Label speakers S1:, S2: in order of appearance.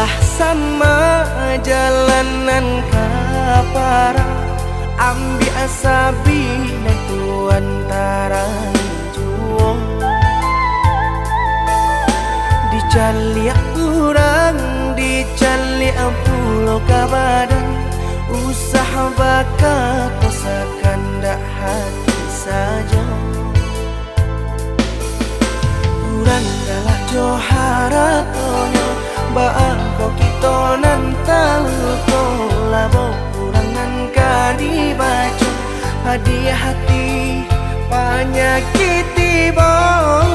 S1: Lah sama jalanan kapara ambi asabi na tu antara juang dicaliak kurang dicaliak pulau kabadan usaha baka kosakan dak hati saja kurang dalah joharatonyo baako kita nantal kolabo kurangan kadi baca hadiah hati penyakiti bol